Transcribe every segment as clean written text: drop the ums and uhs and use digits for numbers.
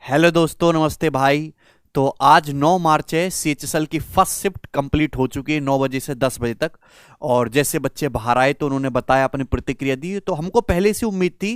Hello दोस्तों, नमस्ते भाई। तो आज 9 मार्च है। सीएचएसएल की फर्स्ट शिफ्ट कंप्लीट हो चुकी है 9 बजे से 10 बजे तक। और जैसे बच्चे बाहर आए तो उन्होंने बताया, अपनी प्रतिक्रिया दी। तो हमको पहले से उम्मीद थी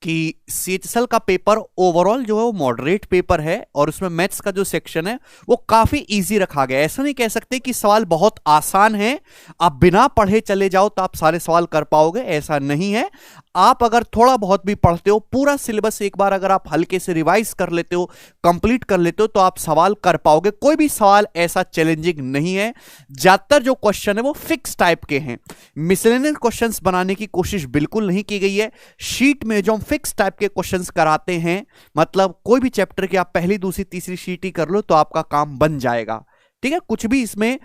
कि सीएचएसएल का पेपर ओवरऑल जो है वो मॉडरेट पेपर है और उसमें मैथ्स का जो सेक्शन है वो काफी इजी रखा गया है। ऐसा नहीं कह सकते कि सवाल बहुत आसान है, आप बिना पढ़े चले जाओ तो आप सारे सवाल कर पाओगे, ऐसा नहीं है। आप अगर थोड़ा बहुत भी पढ़ते हो, पूरा सिलेबस एक बार अगर आप हल्के से रिवाइज कर लेते हो, कंप्लीट कर लेते हो, तो आप सवाल कर पाओगे। कोई भी सवाल ऐसा चैलेंजिंग नहीं है। ज्यादातर जो क्वेश्चन है वो फिक्स टाइप के हैं। मिसलेनियस क्वेश्चंस बनाने की कोशिश बिल्कुल नहीं की गई है। शीट में जो हम फिक्स टाइप के क्वेश्चंस कराते हैं, मतलब कोई भी चैप्टर की आप पहली दूसरी तीसरी शीट ही कर लो तो आपका काम बन जाएगा। ठीक है, कुछ भी इसमें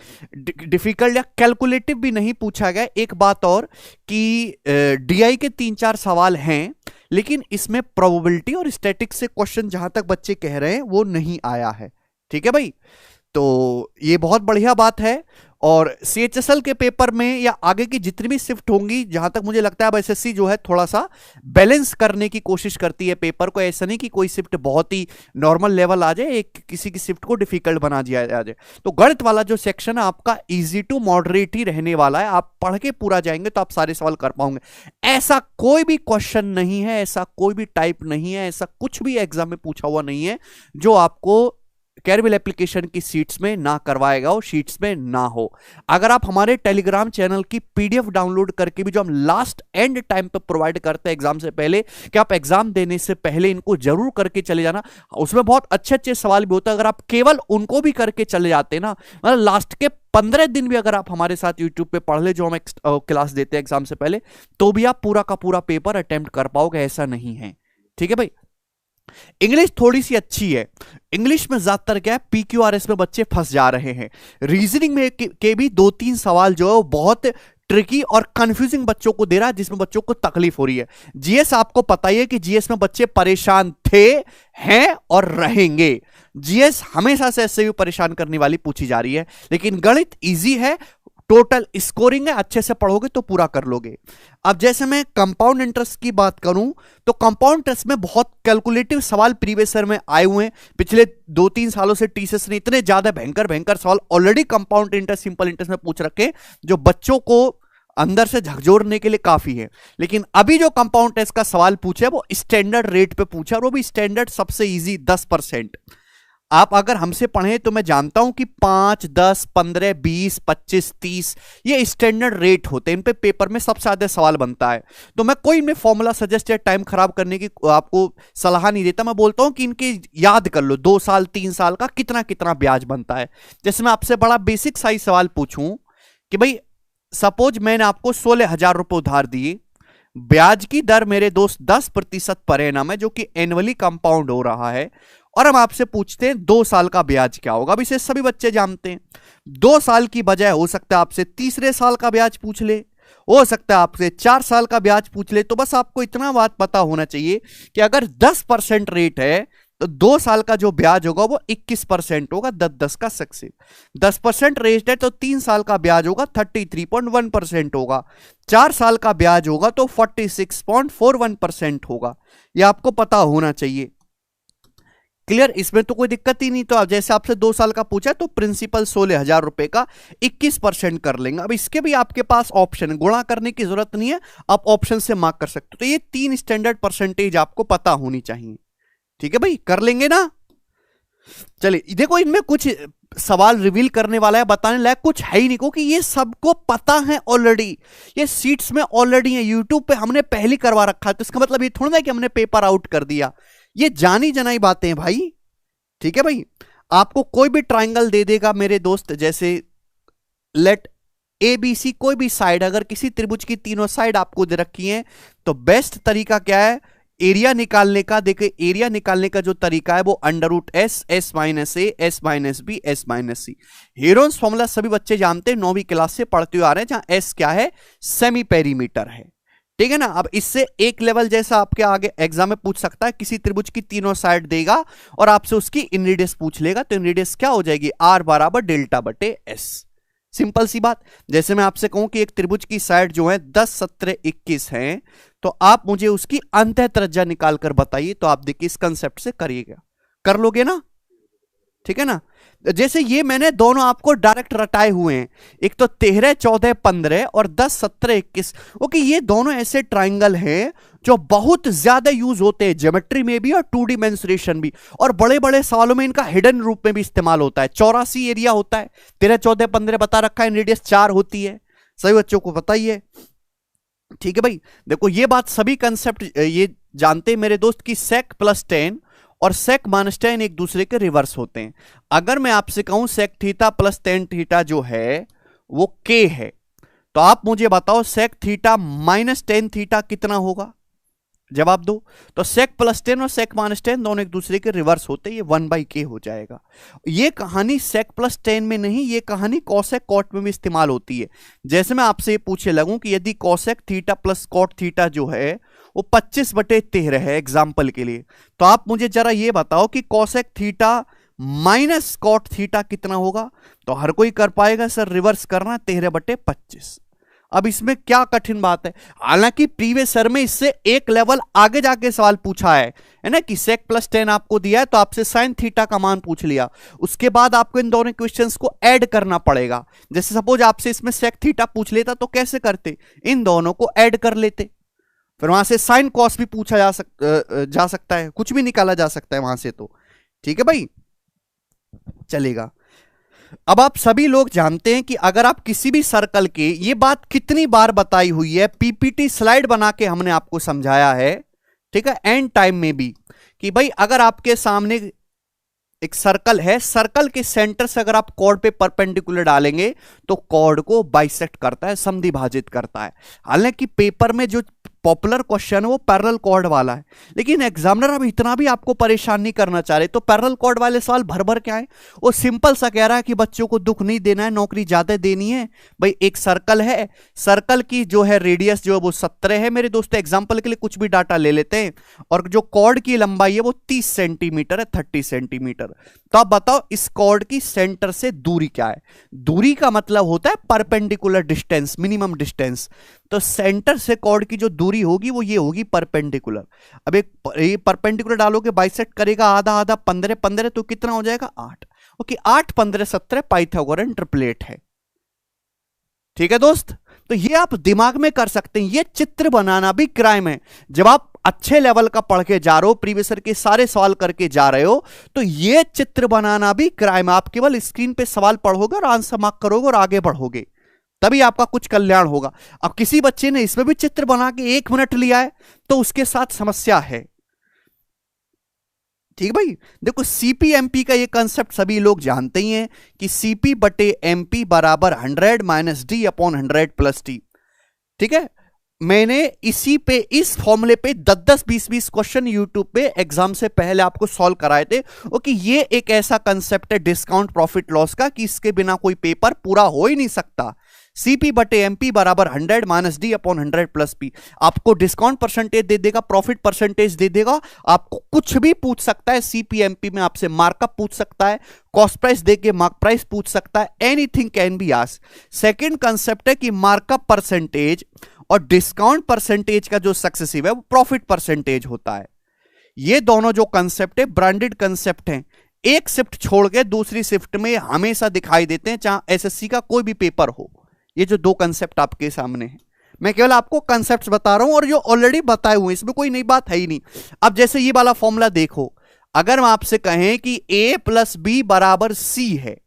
डिफिकल्ट या कैलकुलेटिव भी नहीं पूछा गया। एक बात और कि डीआई के 3-4 सवाल हैं, लेकिन इसमें प्रोबेबिलिटी और स्टैटिक्स से क्वेश्चन जहां तक बच्चे कह रहे हैं वो नहीं आया है। ठीक है भाई, तो ये बहुत बढ़िया बात है। और सीएचएसएल के पेपर में या आगे की जितनी भी शिफ्ट होंगी, जहां तक मुझे लगता है अब एसएससी जो है थोड़ा सा बैलेंस करने की कोशिश करती है पेपर को। ऐसा नहीं कि कोई शिफ्ट बहुत ही नॉर्मल लेवल आ जाए, एक किसी की शिफ्ट को डिफिकल्ट बना दिया जाए। तो गणित वाला जो सेक्शन है आपका इजी टू मॉडरेट ही रहने वाला है। आप पढ़ के पूरा जाएंगे तो आप सारे सवाल कर पाओगे। ऐसा कोई भी क्वेश्चन नहीं है, ऐसा कोई भी टाइप नहीं है, ऐसा कुछ भी एग्जाम में पूछा हुआ नहीं है जो आपको कैरबिल एप्लीकेशन की शीट्स में ना करवाएगा हो, शीट्स में ना हो। अगर आप हमारे टेलीग्राम चैनल की पीडीएफ डाउनलोड करके भी, जो हम लास्ट एंड टाइम पे प्रोवाइड करते हैं एग्जाम से पहले, कि आप एग्जाम देने से पहले इनको जरूर करके चले जाना। उसमें बहुत अच्छे अच्छे सवाल भी होते हैं। अगर आप केवल उनको भी करके चले जाते ना, मतलब लास्ट के 15 दिन भी अगर आप हमारे साथ यूट्यूब पे पढ़ ले, जो हम क्लास देते हैं एग्जाम से पहले, तो भी आप पूरा का पूरा पेपर अटेम्प्ट कर पाओगे, ऐसा नहीं है। ठीक है भाई। इंग्लिश थोड़ी सी अच्छी है। इंग्लिश में ज्यादातर क्या है, पीक्यूआरएस में बच्चे फंस जा रहे हैं। रीजनिंग में के भी 2-3 सवाल जो है वो बहुत ट्रिकी और कंफ्यूजिंग बच्चों को दे रहा है, जिसमें बच्चों को तकलीफ हो रही है। जीएस आपको पता ही है कि जीएस में बच्चे परेशान थे, हैं और रहेंगे। जीएस हमेशा से ऐसे भी परेशान करने वाली पूछी जा रही है, लेकिन गणित इजी है। टोटल स्कोरिंग है, अच्छे से पढ़ोगे तो पूरा कर लोगे। अब जैसे मैं कंपाउंड इंटरेस्ट की बात करूं, तो कंपाउंड इंटरेस्ट में बहुत कैलकुलेटिव सवाल प्रीवियस ईयर में आए हुए हैं। पिछले 2-3 सालों से टीसीएस ने इतने ज्यादा भयंकर भयंकर सवाल already compound interest, simple interest में पूछ रखे, जो बच्चों को अंदर से झकझोरने के लिए काफी है। लेकिन अभी जो कंपाउंड टेस्ट का सवाल पूछे वो स्टैंडर्ड रेट पे पूछा, और वो भी स्टैंडर्ड सबसे इजी 10%। आप अगर हमसे पढ़े तो मैं जानता हूं कि 5, 10, 15, 20, 25, 30 ये स्टैंडर्ड रेट होते हैं। इन पे पेपर में सबसे ज्यादा सवाल बनता है। तो मैं कोई इनमें फॉर्मूला सजेस्ट या टाइम खराब करने की आपको सलाह नहीं देता। मैं बोलता हूं कि इनके याद कर लो, 2 साल 3 साल का कितना कितना ब्याज बनता है। जैसे मैं आपसे बड़ा बेसिक साइज सवाल पूछूं कि भाई सपोज मैंने आपको 16,000 रुपए उधार दिए, ब्याज की दर मेरे दोस्त 10% पर एनम है, जो कि एनुअली कंपाउंड हो रहा है, और हम आपसे पूछते हैं 2 साल का ब्याज क्या होगा। अब इसे सभी बच्चे जानते हैं। 2 साल की बजाय हो सकता है आपसे तीसरे साल का ब्याज पूछ ले, हो सकता है आपसे 4 साल का ब्याज पूछ ले। तो बस आपको इतना बात पता होना चाहिए कि अगर 10% रेट है तो 2 साल का जो ब्याज होगा वो 21% होगा, 10-10 का सक्सेस। 10% रेट है तो 3 साल का ब्याज होगा 33.1% होगा। 4 साल का ब्याज होगा तो 46.41% होगा। ये आपको पता होना चाहिए। क्लियर, इसमें तो कोई दिक्कत ही नहीं। तो अब जैसे आपसे 2 साल का पूछा तो प्रिंसिपल 16,000 रुपए का 21% कर लेंगे। अब इसके भी आपके पास ऑप्शन है, गुणा करने की जरूरत नहीं है, आप ऑप्शन से मार्क कर सकते हो। तो ये 3 स्टैंडर्ड परसेंटेज आपको पता होनी चाहिए। ठीक है भाई, कर लेंगे ना। चलिए देखो, इनमें कुछ सवाल रिवील करने वाला है, बताने लायक कुछ है ही नहीं, क्योंकि ये सबको पता है ऑलरेडी। ये सीट्स में ऑलरेडी है, यूट्यूब पे हमने पहले करवा रखा है। तो इसका मतलब ये थोड़ा ना कि हमने पेपर आउट कर दिया। ये जानी जनाई बातें हैं भाई। ठीक है भाई, आपको कोई भी ट्राइंगल दे देगा मेरे दोस्त, जैसे लेट ABC कोई भी साइड, अगर किसी त्रिभुज की तीनों साइड आपको दे रखी है, तो बेस्ट तरीका क्या है एरिया निकालने का। देखिए, एरिया निकालने का जो तरीका है वो √S, S - A, S - B, S - C। Heron's formula सभी बच्चे जानते हैं, 9वीं क्लास से पढ़ते हुए आ रहे हैं, जहां S क्या है, सेमी पेरीमीटर है। ठीक है ना। अब इससे एक लेवल जैसा आपके आगे एग्जाम में पूछ सकता है, किसी त्रिभुज की तीनों साइड देगा और आपसे उसकी इन रेडियस पूछ लेगा, तो इन रेडियस क्या हो जाएगी, R = δ/S। सिंपल सी बात। जैसे मैं आपसे कहूं कि एक त्रिभुज की साइड जो है 10, 17, 21 है, तो आप मुझे उसकी अंतः त्रिज्या निकाल कर बताइए। तो आप देखिए इस कंसेप्ट से करिएगा। कर लोगे ना, ठीक है ना। जैसे ये मैंने दोनों आपको डायरेक्ट रटाए हुए हैं, एक तो 13, 14, 15 और 10, 17, 21। ओके, ये दोनों ऐसे ट्राइंगल हैं जो बहुत ज्यादा यूज होते हैं ज्योमेट्री में भी और 2D मेंसुरेशन भी, और बड़े बड़े सवालों में इनका हिडन रूप में भी इस्तेमाल होता है। 84 एरिया होता है, 13, 14, 15 बता रखा है, रेडियस 4 होती है, सभी बच्चों को पता ही है, ठीक है भाई। देखो ये बात सभी कंसेप्ट ये जानते हैं मेरे दोस्त कि sec प्लस 10 और sec माइनस 10 एक दूसरे के रिवर्स होते हैं। अगर मैं आपसे कहूं sec थीटा प्लस 10 थीटा जो है वो k है, तो आप मुझे बताओ sec थीटा माइनस 10 थीटा कितना होगा, जवाब दो। तो sec प्लस 10 और sec माइनस 10 दोनों एक दूसरे के रिवर्स होते हैं, ये 1/k हो जाएगा। ये कहानी sec प्लस 10 में नहीं, ये कहानी cosec cot में भी इस्तेमाल होती है। जैसे मैं आपसे ये पूछे लगूं कि यदि cosec theta plus cot theta जो है वो 25/13 है एग्जाम्पल के लिए, तो आप मुझे जरा ये बताओ कि cosec theta minus cot theta कितना होगा। तो हर कोई कर पाएगा सर रिवर्स करना, 13/25। अब इसमें क्या कठिन बात है, हालांकि प्रीवियस ईयर में इससे एक लेवल आगे जाके सवाल पूछा है ना, कि sec प्लस 10 आपको दिया है तो आपसे sin थीटा का मान पूछ लिया, उसके बाद आपको इन दोनों क्वेश्चंस को ऐड करना पड़ेगा। जैसे सपोज आपसे इसमें sec थीटा पूछ लेता तो कैसे करते, इन दोनों को ऐड कर लेते, फिर वहां से sin cos भी पूछा जा सकता है, कुछ भी निकाला जा सकता है वहां से, तो ठीक है भाई, चलेगा। अब आप सभी लोग जानते हैं कि अगर आप किसी भी सर्कल के, ये बात कितनी बार बताई हुई है, पीपीटी स्लाइड बना के हमने आपको समझाया है, ठीक है, एंड टाइम में भी, कि भाई अगर आपके सामने एक सर्कल है, सर्कल के सेंटर से अगर आप कॉर्ड पे परपेंडिकुलर डालेंगे तो कॉर्ड को बाइसेक्ट करता है, समद्विभाजित करता है। हालांकि पेपर में जो पॉपुलर क्वेश्चन है वो पैरेलल कॉर्ड वाला है, लेकिन एग्जामिनर अब इतना भी आपको परेशान नहीं करना चाह रहे, तो पैरेलल कॉर्ड वाले सवाल भर भर के आए। वो सिंपल सा कह रहा है कि बच्चों को दुख नहीं देना है, नौकरी ज्यादा देनी है। भाई एक सर्कल है, सर्कल की जो है रेडियस जो है वो 17 है मेरे दोस्तों, एग्जाम्पल के लिए कुछ भी डाटा ले लेते हैं, और जो कॉर्ड की लंबाई है वो 30 सेंटीमीटर है, 30 सेंटीमीटर। तो आप बताओ इस कॉर्ड की सेंटर से दूरी क्या है। दूरी का मतलब होता है परपेंडिकुलर डिस्टेंस, मिनिमम डिस्टेंस। तो सेंटर से कॉर्ड की जो दूरी होगी वो ये होगी परपेंडिकुलर। अब एक परपेंडिकुलर डालोगे बाइसेक्ट करेगा आधा आधा, 15 15 तो कितना हो जाएगा 8। ओके 8 15 17 पाइथागोरन ट्रिपलेट है, ठीक है दोस्त। तो ये आप दिमाग में कर सकते हैं, ये चित्र बनाना भी क्राइम है। जब आप अच्छे लेवल का पढ़ के जा रहे हो, प्रीवियस ईयर के सारे सवाल करके जा रहे हो, तो ये चित्र बनाना भी क्राइम है। आप केवल स्क्रीन पे सवाल पढ़ोगे और आंसर मार्क करोगे और आगे बढ़ोगे, तभी आपका कुछ कल्याण होगा। अब किसी बच्चे ने इसमें भी चित्र बना के 1 मिनट लिया है तो उसके साथ समस्या है, ठीक है भाई। देखो सीपीएमपी का ये कंसेप्ट सभी लोग जानते ही हैं कि सीपी बटे एमपी बराबर 100 minus D upon 100 plus T, ठीक है। मैंने इसी पे, इस फॉर्मूले पे 10-10 20-20 क्वेश्चन यूट्यूब पे एग्जाम से पहले आपको सॉल्व कराए थे। ओके ये एक ऐसा कंसेप्ट है डिस्काउंट प्रॉफिट लॉस का कि इसके बिना कोई पेपर पूरा हो ही नहीं सकता। सीपी बटे एमपी बराबर 100 minus D upon 100 plus P. आपको डिस्काउंट परसेंटेज दे देगा, प्रॉफिट परसेंटेज दे देगा, आपको कुछ भी पूछ सकता है। सीपीएमपी में आपसे मार्कअप पूछ सकता है, कॉस्ट प्राइस देके मार्क प्राइस पूछ सकता है, anything can be asked. Second concept है कि मार्कअप परसेंटेज और डिस्काउंट परसेंटेज का जो सक्सेसिव है वो प्रॉफिट परसेंटेज होता है। ये दोनों जो कंसेप्ट है ब्रांडेड कंसेप्ट हैं, एक शिफ्ट छोड़ के दूसरी शिफ्ट में हमेशा दिखाई देते हैं, चाहे एसएससी का कोई भी पेपर हो। ये जो दो कंसेप्ट आपके सामने हैं, मैं केवल आपको कंसेप्ट्स बता रहा हूं और जो ऑलरेडी बताए हुए, इसमें कोई नई बात है ही नहीं। अब जैसे ये वाला फॉर्मूला देखो, अगर हम आपसे कहें कि a प्लस बी बराबर c है,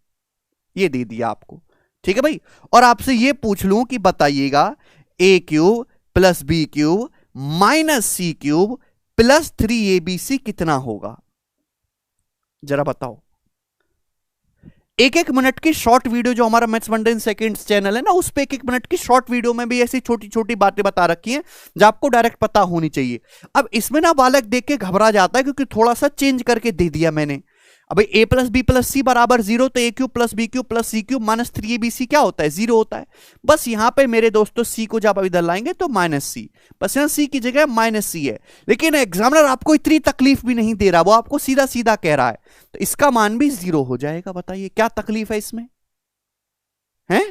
ये दे दिया आपको, ठीक है भाई, और आपसे ये पूछ लूं कि बताइएगा a cube plus B cube minus C cube plus 3abc कितना होगा, जरा बताओ। एक एक मिनट की शॉर्ट वीडियो जो हमारा मैथ्स वनडे इन सेकंड्स चैनल है ना, उस पे एक एक मिनट की शॉर्ट वीडियो में भी ऐसी छोटी छोटी बातें बता रखी हैं जो आपको डायरेक्ट पता होनी चाहिए। अब इसमें ना बालक देख के घबरा जाता है क्योंकि थोड़ा सा चेंज करके दे दिया मैंने। अब a plus B plus C बराबर 0, तो a cube plus B cube plus C cube minus 3abc क्या होता है, 0 होता है। बस यहां पे मेरे दोस्तों c को जब इधर लाएंगे तो माइनस सी, बस यहां c की जगह माइनस सी है। लेकिन एग्जामिनर आपको इतनी तकलीफ भी नहीं दे रहा, वो आपको सीधा सीधा कह रहा है, तो इसका मान भी 0 हो जाएगा। बताइए क्या तकलीफ है इसमें, है?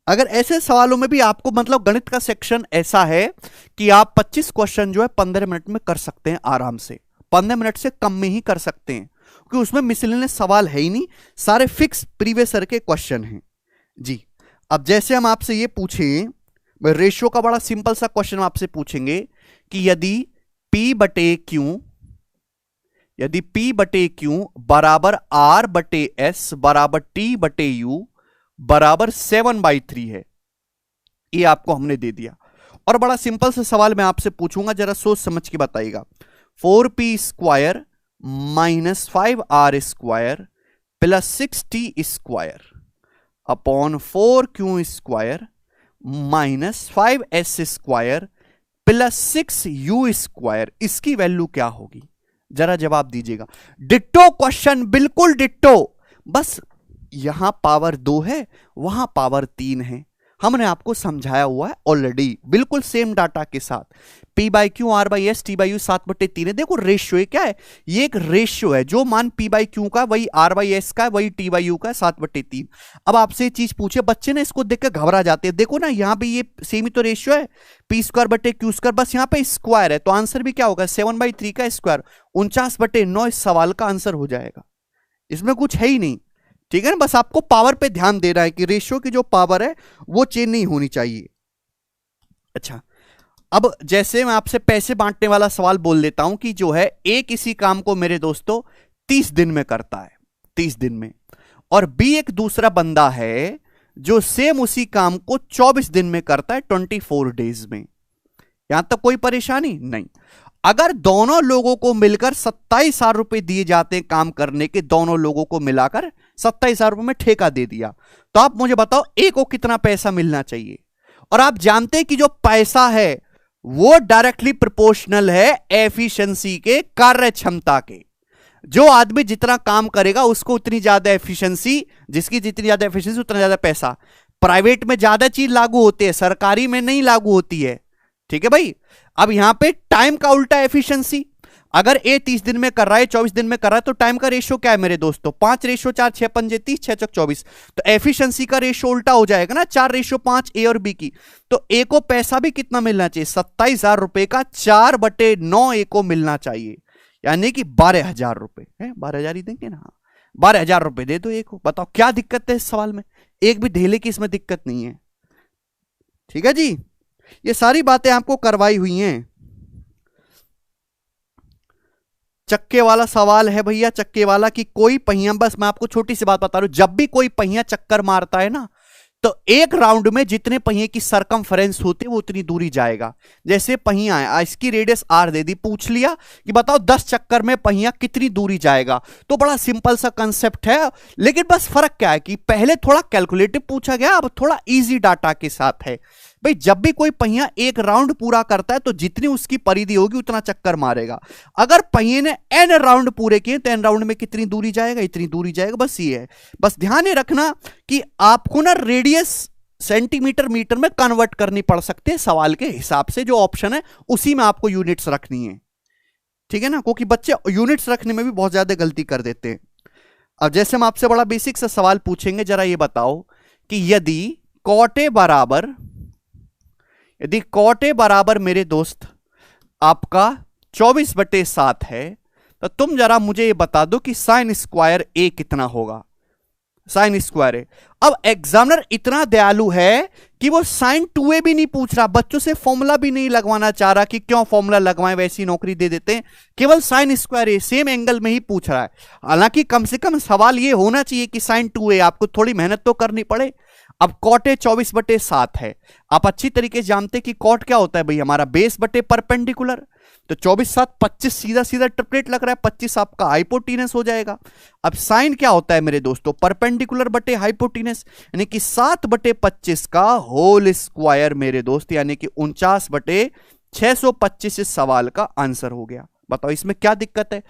अगर ऐसे सवालों में भी आपको मतलब गणित का सेक्शन ऐसा है कि आप 25 क्वेश्चन जो है 15 मिनट में कर सकते हैं आराम से, 15 मिनट से कम में ही कर सकते हैं, क्योंकि उसमें मिसलेनियस सवाल है ही नहीं, सारे फिक्स प्रीवियस ईयर के क्वेश्चन हैं जी। अब जैसे हम आपसे ये पूछें, रेशियो का बड़ा सिंपल सा क्वेश्चन आपसे पूछेंगे कि यदि P/Q बराबर R/S बराबर T/U बराबर 7/3 है, ये आपको हमने दे दिया। और बड़ा सिंपल सा सवाल मैं आपसे पूछूंगा, जरा सोच समझ के बताइएगा। 4P² minus 5R² plus 6T² upon 4Q² minus 5S² plus 6U², इसकी वैल्यू क्या होगी? जरा जवाब दीजिएगा। डिट्टो क्वेश्चन, बिल्कुल डिट्टो, बस यहां पावर 2 है, वहां पावर 3 है। हमने आपको समझाया हुआ है ऑलरेडी, बिल्कुल सेम डाटा के साथ। P/Q R/S T/U 7/3 है। देखो रेशियो ये क्या है, ये एक रेशियो है, जो मान P/Q का वही R/S का है, वही T/U का 7/3। अब आपसे चीज पूछे, बच्चे ना इसको देख के घबरा जाते हैं। देखो ना यहाँ पे ये सेम ही तो रेशियो है, P²/Q², बस यहाँ पे स्क्वायर है, तो आंसर भी क्या होगा 7/3 का स्क्वायर, 49/9 इस सवाल का आंसर हो जाएगा। इसमें कुछ है ही नहीं, ठीक है ना। बस आपको पावर पे ध्यान देना है कि रेशियो की जो पावर है वो चेंज नहीं होनी चाहिए। अच्छा, अब जैसे मैं आपसे पैसे बांटने वाला सवाल बोल देता हूं कि जो है ए किसी काम को मेरे दोस्तों 30 दिन में करता है, 30 दिन में, और बी एक दूसरा बंदा है जो सेम उसी काम को 24 दिन में करता है, 24 डेज में। यहां तक कोई परेशानी नहीं। अगर दोनों लोगों को मिलकर 27,000 रुपए दिए जाते हैं काम करने के, दोनों लोगों को मिलाकर 27,000 रुपए में ठेका दे दिया, तो आप मुझे बताओ ए को कितना पैसा मिलना चाहिए? और आप जानते हैं कि जो पैसा है वो डायरेक्टली प्रोपोर्शनल है एफिशिएंसी के, कार्य क्षमता के। जो आदमी जितना काम करेगा उसको उतनी ज्यादा एफिशिएंसी, जिसकी जितनी ज्यादा एफिशिएंसी उतना ज्यादा पैसा। प्राइवेट में ज्यादा चीज लागू होती है, सरकारी में नहीं लागू होती है, ठीक है भाई। अब यहां पे टाइम का उल्टा एफिशिएंसी, अगर ए 30 दिन में कर रहा है, 24 दिन में कर रहा है, तो टाइम का रेशियो क्या है मेरे दोस्तों? 5/4, 6 पंजे 30, 6 चौक 24। तो एफिशिएंसी का रेशियो उल्टा हो जाएगा ना, 4/5 ए और बी की। तो ए को पैसा भी कितना मिलना चाहिए? 27,000 रुपए का 4/9 ए को मिलना चाहिए, यानी कि 12,000 रुपए है। 12,000 ही देंगे ना, 12,000 रुपए दे दो ए को। बताओ क्या दिक्कत है इस सवाल में? एक भी ढेले की इसमें दिक्कत नहीं है, ठीक है जी। ये सारी बातें आपको करवाई हुई हैं। चक्के वाला सवाल है भैया, चक्के वाला कि कोई पहिया, बस मैं आपको छोटी सी बात बता रहा हूं, जब भी कोई पहिया चक्कर मारता है ना, तो एक राउंड में जितने पहिए की सरकमफ्रेंस होती है वो उतनी दूरी जाएगा। जैसे पहिया है, इसकी रेडियस आर दे दी, पूछ लिया कि बताओ 10 चक्कर में पहिया कितनी दूरी जाएगा। तो बड़ा सिंपल सा कंसेप्ट है, लेकिन बस फर्क क्या है कि पहले थोड़ा कैलकुलेटिव पूछा गया, अब थोड़ा इजी डाटा के साथ है। भाई जब भी कोई पहिया एक राउंड पूरा करता है तो जितनी उसकी परिधि होगी उतना चक्कर मारेगा। अगर पहिए ने n राउंड पूरे किए तो n राउंड में कितनी दूरी जाएगा? इतनी दूरी जाएगा, बस ये है। बस ध्यान ये रखना कि आपको ना रेडियस सेंटीमीटर मीटर में कन्वर्ट करनी पड़ सकती है सवाल के हिसाब से, जो ऑप्शन है उसी में आपको यूनिट्स रखनी है, ठीक है ना, क्योंकि बच्चे यूनिट्स रखने में भी बहुत ज्यादा गलती कर देते हैं। अब जैसे हम आपसे बड़ा बेसिक सा सवाल पूछेंगे, जरा ये बताओ कि यदि कॉट ए बराबर मेरे दोस्त आपका 24/7 है, तो तुम जरा मुझे ये बता दो कि साइन स्क्वायर ए कितना होगा? साइन स्क्वायर ए। अब एग्जामिनर इतना दयालु है कि वो साइन 2a भी नहीं पूछ रहा, बच्चों से फॉर्मूला भी नहीं लगवाना चाह रहा कि क्यों फॉर्मूला लगवाएं, वैसी नौकरी दे देते हैं, केवल साइन स्क्वायर ए सेम एंगल में ही पूछ रहा है। हालांकि कम से कम सवाल ये होना चाहिए कि साइन 2a, आपको थोड़ी मेहनत तो करनी पड़े। अब कॉट ए 24/7 है, आप अच्छी तरीके से जानते हैं कि कॉट क्या होता है भाई, हमारा बेस बटे परपेंडिकुलर। तो 24/7 25 सीधा सीधा ट्रिपलेट लग रहा है, 25 आपका हाइपोटीनस हो जाएगा। अब साइन क्या होता है मेरे दोस्तों? परपेंडिकुलर बटे हाइपोटीनस, यानी कि 7/25 का होल स्क्वायर मेरे दोस्त, यानी कि 49/625 इस सवाल का आंसर हो गया। बताओ इसमें क्या दिक्कत है?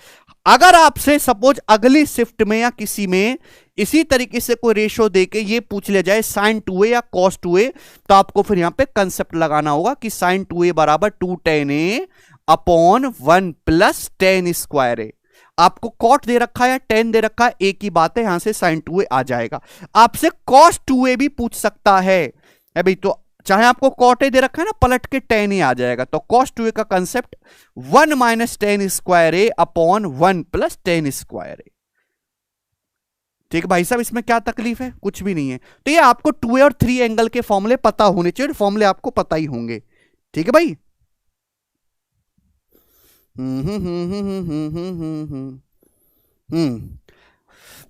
अगर आपसे सपोज अगली शिफ्ट में या किसी में इसी तरीके से कोई रेशो देके ये पूछ लिया जाए साइन 2a या कॉस 2a, तो आपको फिर यहां पे कंसेप्ट लगाना होगा कि साइन 2a बराबर 2 tan a upon 1 plus tan square a। आपको कॉट दे रखा है या टेन दे रखा है, एक ही बात है, यहां से साइन 2a आ जाएगा। आपसे कॉस 2a भी पूछ सकता है भाई, तो चाहे आपको कॉट ए दे रखा है ना, पलट के tan ए आ जाएगा। तो cos 2a का कंसेप्ट 1 माइनस tan स्क्वायर ए अपॉन 1 प्लस tan स्क्वायर ए। ठीक है भाई साहब, इसमें क्या तकलीफ है? कुछ भी नहीं है। तो ये आपको 2a और 3 एंगल के फॉर्मूले पता होने चाहिए, फॉर्मूले आपको पता ही होंगे। ठीक है भाई।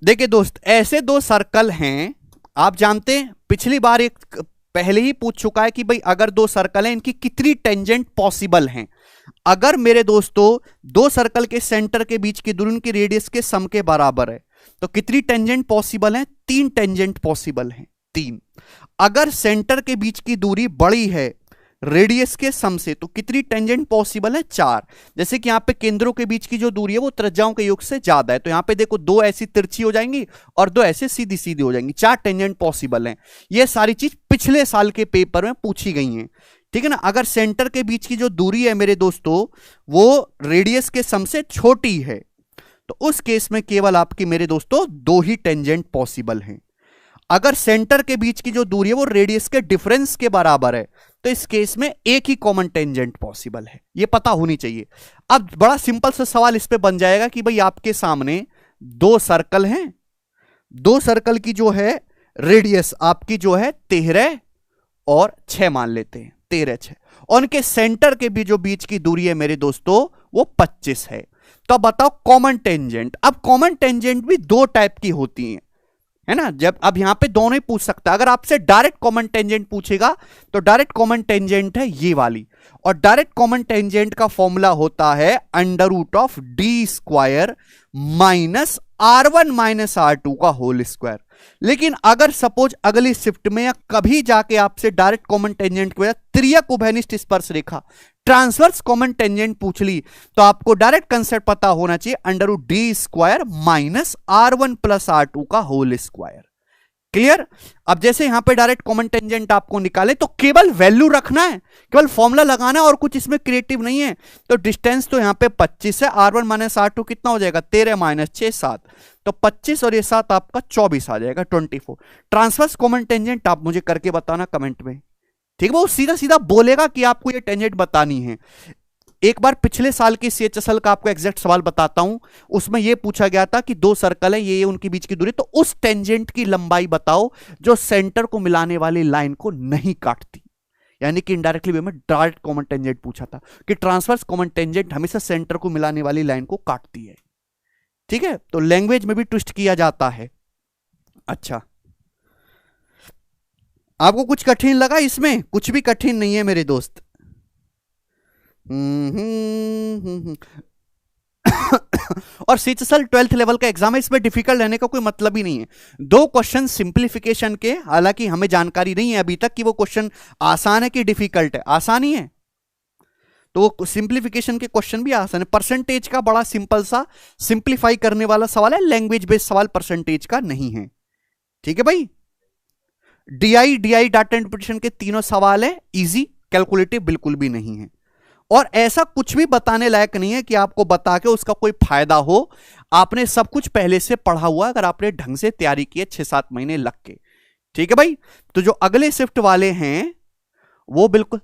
देखिए दोस्त, ऐसे दो सर्कल हैं, आप जानते हैं पिछली बार एक पहले ही पूछ चुका है कि भाई अगर दो सर्कल हैं इनकी कितनी टेंजेंट पॉसिबल हैं। अगर मेरे दोस्तों दो सर्कल के सेंटर के बीच की दूरी उनकी रेडियस के सम के बराबर है तो कितनी टेंजेंट पॉसिबल है? 3 टेंजेंट पॉसिबल हैं, 3। अगर सेंटर के बीच की दूरी बड़ी है रेडियस के सम से तो कितनी टेंजेंट पॉसिबल है? 4। जैसे कि यहां पे केंद्रों के बीच की जो दूरी है वो त्रिज्याओं के योग से ज्यादा है, तो यहां पे देखो 2 ऐसी तिरछी हो जाएंगी और 2 ऐसे सीधी सीधी हो जाएंगी, 4 टेंजेंट पॉसिबल हैं। ये सारी चीज पिछले साल के पेपर में पूछी गई हैं। ठीक है ना। अगर सेंटर के बीच की जो दूरी है मेरे दोस्तों वो रेडियस के सम से छोटी है तो उस केस में केवल आपकी मेरे दोस्तों 2 ही टेंजेंट पॉसिबल हैं। अगर सेंटर के बीच की जो दूरी है वो रेडियस के डिफरेंस के बराबर है तो इस केस में एक ही कॉमन टेंजेंट पॉसिबल है। ये पता होनी चाहिए। अब बड़ा सिंपल सा सवाल इस पे बन जाएगा कि भाई आपके सामने 2 सर्कल हैं, 2 सर्कल की जो है रेडियस आपकी जो है 13 और 6 मान लेते हैं, 13, 6, और उनके सेंटर के भी जो बीच की दूरी है मेरे दोस्तों वो 25 है। तो बताओ कॉमन टेंजेंट। अब कॉमन टेंजेंट भी 2 टाइप की होती हैं, है ना। जब अब यहां पे दोनों ही पूछ सकता है। अगर आपसे डायरेक्ट कॉमन टेंजेंट पूछेगा तो डायरेक्ट कॉमन टेंजेंट है ये वाली, और डायरेक्ट कॉमन टेंजेंट का फॉर्मूला होता है under root of D square minus R1 minus R2 का होल स्क्वायर। लेकिन अगर सपोज अगली शिफ्ट में या कभी जाके आपसे डायरेक्ट कॉमन टेंजेंट को त्रियक उभयनिष्ठ स्पर्श रेखा ट्रांसवर्स कॉमन टेंजेंट पूछ ली तो आपको डायरेक्ट कंसेप्ट पता होना चाहिए under root D square minus R1 plus R2 का होल स्क्वायर। क्लियर। अब जैसे यहां पे डायरेक्ट कॉमन टेंजेंट आपको निकाले तो केवल वैल्यू रखना है, केवल फॉर्मूला लगाना है और कुछ इसमें क्रिएटिव नहीं है। तो डिस्टेंस तो यहां पे 25 है, R1 माइनस R2 कितना हो जाएगा? 13 माइनस 6 7, तो 25 और ये 7 आपका 24 आ जाएगा, 24। ट्रांसवर्स कॉमन टेंजेंट आप मुझे करके बताना कमेंट में। ठीक है, वो सीधा सीधा बोलेगा कि आपको ये टेंजेंट बतानी है। एक बार पिछले साल के CHSL का आपको एग्जैक्ट सवाल बताता हूं, उसमें यह पूछा गया था कि 2 सर्कल है, ये उनके बीच की दूरी, तो उस टेंजेंट की लंबाई बताओ जो सेंटर को मिलाने वाली लाइन को नहीं काटती। यानी कि इनडायरेक्टली वे में डायरेक्ट कॉमन टेंजेंट पूछा था कि ट्रांसवर्स कॉमन टेंजेंट हमेशा सेंटर को मिलाने वाली लाइन को काटती है। ठीक है, तो लैंग्वेज में भी ट्विस्ट किया जाता है। अच्छा, आपको कुछ कठिन लगा इसमें? कुछ भी कठिन नहीं है मेरे दोस्त। और CHSL 12th लेवल का एग्जाम है, इसमें डिफिकल्ट रहने का कोई मतलब ही नहीं है। 2 क्वेश्चन सिंप्लीफिकेशन के, हालांकि हमें जानकारी नहीं है अभी तक कि वो क्वेश्चन आसान है कि डिफिकल्ट है। आसान ही है तो वो सिंप्लीफिकेशन के क्वेश्चन भी आसान है। परसेंटेज का बड़ा सिंपल सा सिंप्लीफाई करने वाला सवाल है, लैंग्वेज बेस्ड सवाल परसेंटेज का नहीं है। ठीक है भाई। DI डाटा इंटरप्रिटेशन के तीनों सवाल है इजी, कैलकुलेटिव बिल्कुल भी नहीं है। और ऐसा कुछ भी बताने लायक नहीं है कि आपको बता के उसका कोई फायदा हो। आपने सब कुछ पहले से पढ़ा हुआ, अगर आपने ढंग से तैयारी की है 6-7 महीने लग के। ठीक है भाई। तो जो अगले शिफ्ट वाले हैं वो बिल्कुल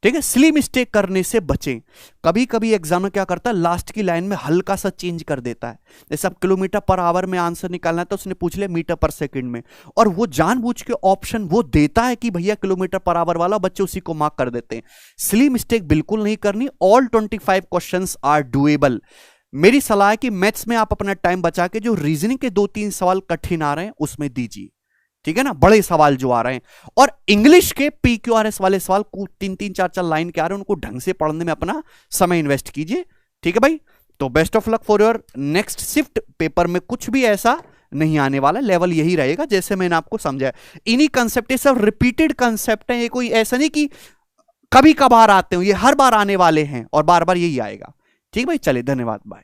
ठीक है, सिली मिस्टेक करने से बचें। कभी कभी एग्जाम में क्या करता है, लास्ट की लाइन में हल्का सा चेंज कर देता है। जैसे अब किलोमीटर पर आवर में आंसर निकालना है तो उसने पूछ लिया मीटर पर सेकंड में, और वो जानबूझ के ऑप्शन वो देता है कि भैया किलोमीटर पर आवर वाला, बच्चे उसी को मार्क कर देते हैं। सिली मिस्टेक बिल्कुल नहीं करनी। All 25 questions are doable. मेरी सलाह है कि मैथ्स में आप अपना टाइम बचा के जो रीजनिंग के 2-3 सवाल कठिन आ रहे हैं उसमें दीजिए। ठीक है ना, बड़े सवाल जो आ रहे हैं, और इंग्लिश के PQRS वाले सवाल 3-3, 4-4 लाइन के आ रहे हैं, उनको ढंग से पढ़ने में अपना समय इन्वेस्ट कीजिए। ठीक है भाई। तो best of luck for your next shift. Paper में कुछ भी ऐसा नहीं आने वाला, लेवल यही रहेगा जैसे मैंने आपको समझाया। इन्हीं कंसेप्ट, ये सब रिपीटेड कंसेप्ट है, ये कोई ऐसा नहीं कि कभी कभार आते हो, ये हर बार आने वाले हैं और बार बार यही आएगा। ठीक भाई, चलिए धन्यवाद, बाय।